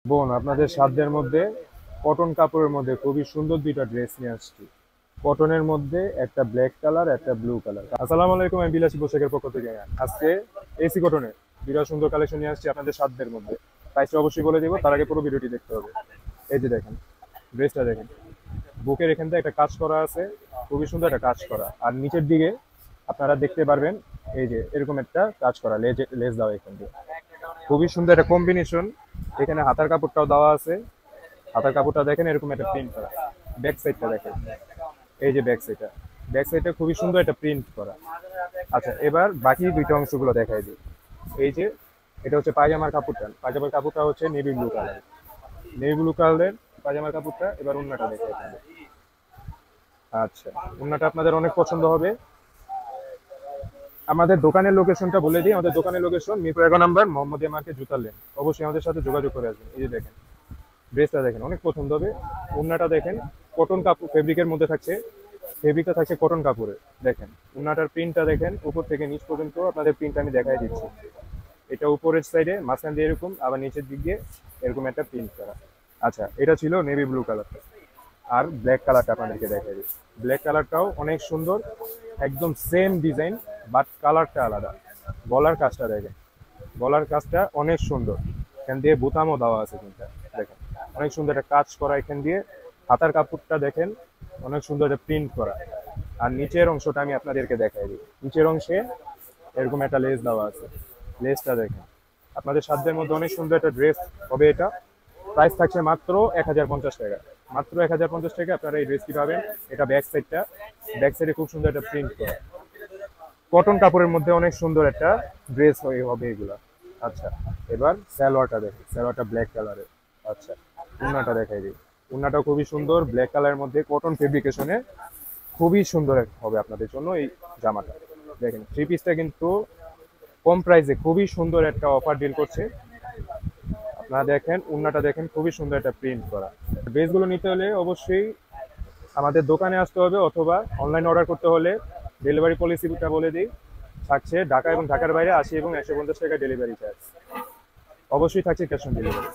বোন, আপনাদের সাধ্যের মধ্যে কটন কাপড়ের মধ্যে খুবই সুন্দর দুইটা ড্রেস নিয়ে আসছি। কটনের মধ্যে একটা ব্ল্যাক কালার, একটা ব্লু কালার। আসসালামু আলাইকুম, আমি বিলাসী পোশাকের পক্ষ থেকে আজকে এসি কটনের দুইটা সুন্দর কালেকশন নিয়ে আসছি আপনাদের সাধ্যের মধ্যে। প্রাইসটা অবশ্যই বলে দেবো, তার আগে পুরো ভিডিওটি দেখতে হবে। এই যে দেখেন, ড্রেসটা দেখেন, বুকের এখান থেকে একটা কাজ করা আছে, খুবই সুন্দর একটা কাজ করা। আর নিচের দিকে আপনারা দেখতে পারবেন এই যে এরকম একটা কাজ করা, লেজ লেজ দেওয়া এখান দিয়ে। খুবই সুন্দর একটা কম্বিনেশন। এখানে হাতার কাপড়টাও দেওয়া আছে। হাতার কাপড়টা দেখেন এরকম একটা প্রিন্ট করা। ব্যাক সাইডটা দেখেন, এই যে ব্যাক সাইডটা খুবই সুন্দর একটা প্রিন্ট করা। আচ্ছা, এবার বাকি দুইটা অংশগুলো দেখাই দিই। এই যে এটা হচ্ছে পায়জামার কাপড়টা হচ্ছে navy blue colour. Navy blue কালারের পায়জামার কাপড়টা। এবার ওন্নাটা দেখে এখানে। আচ্ছা, ওন্নাটা আপনাদের অনেক পছন্দ হবে। আমাদের দোকানের লোকেশনটা বলে দিই। আমাদের দোকানের লোকেশন মিরপুর 11 নম্বর, মোহাম্মদিয়া মার্কেট, জুতার লেন। অবশ্যই আমাদের সাথে যোগাযোগ করে আসবেন। এই যে দেখেন, ড্রেসটা দেখেন, অনেক পছন্দ হবে। ওন্নাটা দেখেন, কটন কাপড় ফেব্রিকের মধ্যে থাকছে। ফেব্রিকটা থাকছে কটন কাপড়ে। দেখেন ওন্নাটার প্রিন্টটা দেখেন, উপর থেকে নিচ পর্যন্ত আপনাদের প্রিন্ট আমি দেখাই দিচ্ছি। এটা উপরের সাইডে মাঝখান দিয়ে এরকম, আবার নিচের দিক দিয়ে এরকম একটা প্রিন্ট করা। আচ্ছা, এটা ছিল নেভি ব্লু কালারটা। আর ব্ল্যাক কালারটা আপনাদেরকে দেখাই দিই। ব্ল্যাক কালারটাও অনেক সুন্দর, একদম সেম ডিজাইন, বাট কালারটা আলাদা। গলার কাজটা দেখেন, গলার কাজটা অনেক সুন্দর। এখান দিয়ে বোতামও দেওয়া আছে কিন্তু। দেখেন অনেক সুন্দর একটা কাজ করা এখান দিয়ে। হাতার কাপড়টা দেখেন, অনেক সুন্দর একটা প্রিন্ট করা। আর নিচের অংশটা আমি আপনাদেরকে দেখাই দিই। নিচের অংশে এরকম একটা লেস দেওয়া আছে। লেসটা দেখেন, আপনাদের সাধ্যের মধ্যে অনেক সুন্দর একটা ড্রেস হবে এটা। প্রাইস থাকছে মাত্র 1050 টাকা। মাত্র 1050 টাকা আপনারা এই ড্রেসটি পাবেন। এটা ব্যাক সাইডে খুব সুন্দর একটা প্রিন্ট করা কটন কাপড়ের মধ্যে অনেক সুন্দর একটা ড্রেস হবে এগুলা। আচ্ছা, এবার সালোয়ারটা দেখেন, সালোয়ারটা ব্ল্যাক কালারের। আচ্ছা, উন্নাটা দেখাই দিই। উন্নাটা খুবই সুন্দর, ব্ল্যাক কালারের মধ্যে কটন ফেব্রিকেশনে খুবই সুন্দর হবে আপনাদের জন্য এই জামাটা। দেখেন থ্রি পিসটা কিন্তু কম প্রাইসে খুবই সুন্দর একটা অফার ডিল করছে। আপনারা দেখেন উন্নাটা দেখেন, খুবই সুন্দর একটা প্রিন্ট করা। ড্রেসগুলো নিতে হলে অবশ্যই আমাদের দোকানে আসতে হবে, অথবা অনলাইন অর্ডার করতে হলে ডেলিভারি পলিসিটা বলে দিই। থাকছে ঢাকা এবং ঢাকার বাইরে 80 এবং 150 টাকা ডেলিভারি চার্জ। অবশ্যই থাকছে ক্যাশ অন ডেলিভারি।